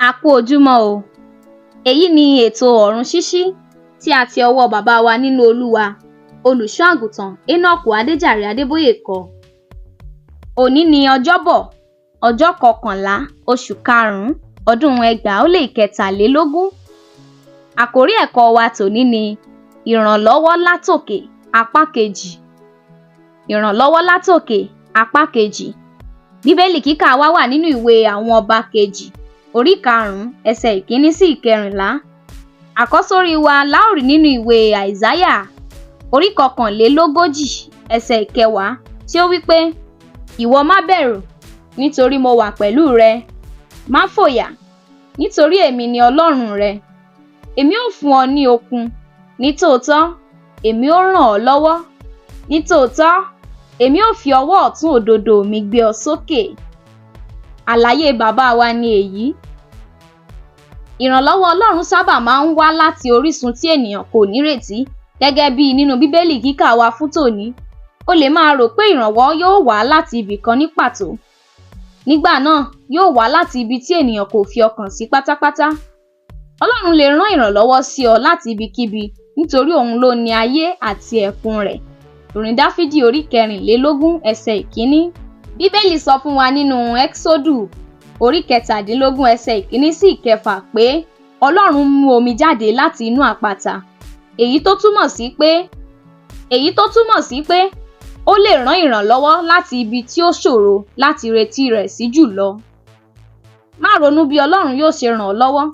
A kú ojúmọ́ o. Èyí ni ètò ọ̀run ṣíṣí tí a ti ọwọ́ bàbá wa nínú Olúwa, olùṣọ́ àgùntàn Enoch Adéjàre Adébóyè kọ. Òní ni Ọjọ́bọ̀, ọjọ́ 11 oṣù karùn-ún ọdún 2023. Àkórí ẹ̀kọ́ wa tòní ni ìrànlọ́wọ́ látòkè apá kejì. Ìrànlọ́wọ́ látòkè apá kejì. Bíbélì kíkà wa wà nínú ìwé àwọn ọba kejì, orí 5 ẹsẹ̀ 1 sí 14. Àkọ́sórí wa la ó rí nínú ìwé Àìsáyà, orí 41 ẹsẹ̀ 10 tí ó wí pé, ìwọ má bẹ̀rù, nítorí mo wà pẹ̀lú rẹ. Má fòyà, nítorí èmi ni Ọlọ́run rẹ. Èmi ó fún ọ ní okun, nítòótọ́, èmi ó ràn ọ́ lọ́wọ́. Nítòótọ́, èmi ó fi ọwọ́ ọ̀tún òdodo mi gbé ọ sókè. Àlàyé bàbá wa ni èyí. Ìrànlọ́wọ́ Ọlọ́run sábà máa ń wá láti orísun tí ènìyàn kò nírètí, gẹ́gẹ́ bí nínú Bíbélì kíkà wa fún tòní. O lè máa rò pé ìrànwọ́ yóò wá láti ibì kan ní pàtó. Nígbà náà, yóò wá láti ibi tí ènìyàn kò fi ọkàn sí pátápátá. Ọlọ́run lè rán ìrànlọ́wọ́ sí ọ láti ibikíbi, nítorí òun ló ní ayé àti ẹ̀kún rẹ̀. Orin Dáfídì orí 24 ẹsẹ̀ 1. Bíbélì sọ fún wa nínú Ẹ́kísódù orí 17 ẹsẹ̀ 1 sí 6 pé Ọlọ́run mú omi jáde láti inú àpáta. Èyí tó túmọ̀ sí pé ó lè rán ìrànlọ́wọ́ láti ibi tí ó ṣòro láti retí rẹ̀ sí jùlọ. Má ronú bí Ọlọ́run yóò ṣe ràn ọ́ lọ́wọ́,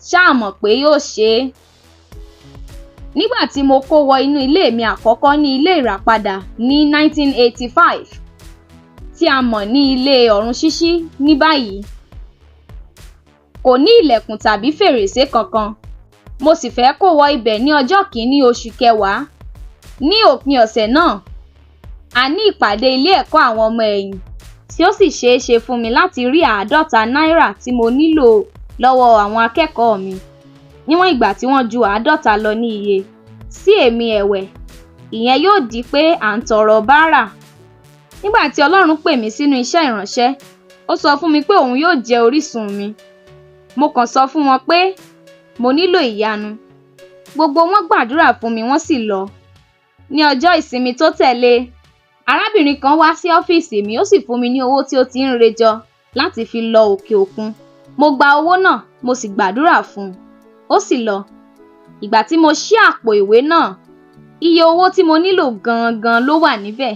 ṣáà mọ̀ pé yóò ṣe é. Nígbà tí mo kó wọ inú ilé mi àkọ́kọ́ ní ilé ìràpadà ní 1985, tí a mọ̀ ní ilé ọ̀run ṣíṣí ní báyìí, kò ní ilẹ̀kùn tàbí fèrèsé kankan. Mo sì fẹ́ kó wọ ibẹ̀ ní ọjọ́ 1 oṣù kẹwàá. Ní òpin ọ̀sẹ̀ náà, a ní ìpàdé ilé ẹ̀kọ́ àwọn ọmọ ẹ̀yìn, tí ó sì ṣeé ṣe fún mi láti rí 50 náírà tí mo nílò lọ́wọ́ àwọn akẹ́kọ̀ọ́ mi, níwọ̀n ìgbà tí wọ́n ju 50 lọ ní iye. Sí èmi ẹ̀wẹ̀, ìyẹn yóò di pé à ń tọrọ bárà. Nígbà tí Ọlọ́run pè mí sínú iṣẹ́ ìránṣẹ́, ó sọ fún mi pé òun yóò jẹ́ orísun mi. Mo kàn sọ fún wọn pé mo nílò ìyanu. Gbogbo wọn gbàdúrà fún mi, wọ́n sì lọ. Ní ọjọ́ ìsinmi tó tẹ̀lé, arábìnrin kan wá sí ọ́fíìsì mi, ó sì fún mi ní owó tí ó ti ń rejọ láti fi lọ òkè òkun. Mo gba owó náà, mo sì gbàdúrà fún un. Ó sì lọ. Ìgbà tí mo ṣí àpò ìwé náà, iye owó tí mo nílò gangan ló wà níbẹ̀.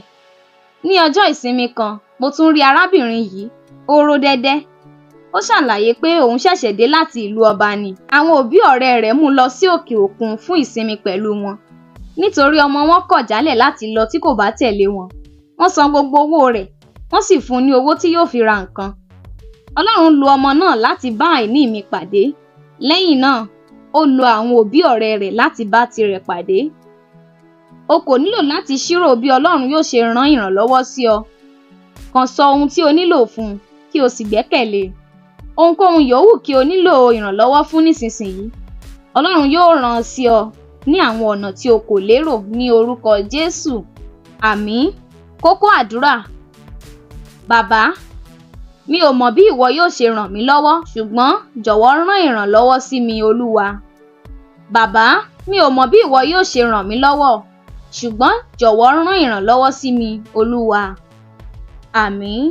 Ní ọjọ́ ìsinmi kan, mo tún rí arábìnrin yìí, ó ró dẹ́dẹ́. Ó ṣàlàyé pé òun ṣẹ̀ṣẹ̀ dé láti ìlú ọba ni. Àwọn òbí ọ̀rẹ́ rẹ̀ mú lọ sí òkè òkun fún ìsinmi pẹ̀lú wọn, nítorí ọmọ wọn kọ̀ jálẹ̀ láti lọ tí kò bá tẹ̀lé wọn. Wọ́n san gbogbo owó rẹ̀, wọ́n sì fún un ní owó tí yóò fi ra nǹkan. Ọlọ́run lo ọmọ náà láti bá àìní mi pàdé. Lẹ́yìn náà, ó lo àwọn òbí ọ̀rẹ́ rẹ̀ láti bá tirẹ̀ pàdé. O kò nílò láti ṣírò bí Ọlọ́run yóò ṣe rán ìrànlọ́wọ́ sí ọ. Kàn sọ ohun tí o nílò fún un, kí o sì gbẹ́kẹ̀lé. Ohunkóhun yòówù kí o nílò ìrànlọ́wọ́ fún nísinsìnyí, Ọlọ́run yóò rán an sí ọ ní àwọn ọ̀nà tí o kò lérò ní orúkọ Jésù. Àmín. Kókó àdúrà. Bàbá, mi ò mọ̀ bí ìwọ yóò ṣe ràn mí lọ́wọ́, ṣùgbọ́n jọ̀wọ́ rán ìrànlọ́wọ́ sí mi, Olúwa. Bàbá, mi ò mọ̀ bí ìwọ yóò ṣe ràn mí lọ́wọ́, ṣùgbọ́n jọ̀wọ́ rán ìrànlọ́wọ́ sí mi, Olúwa. Àmín.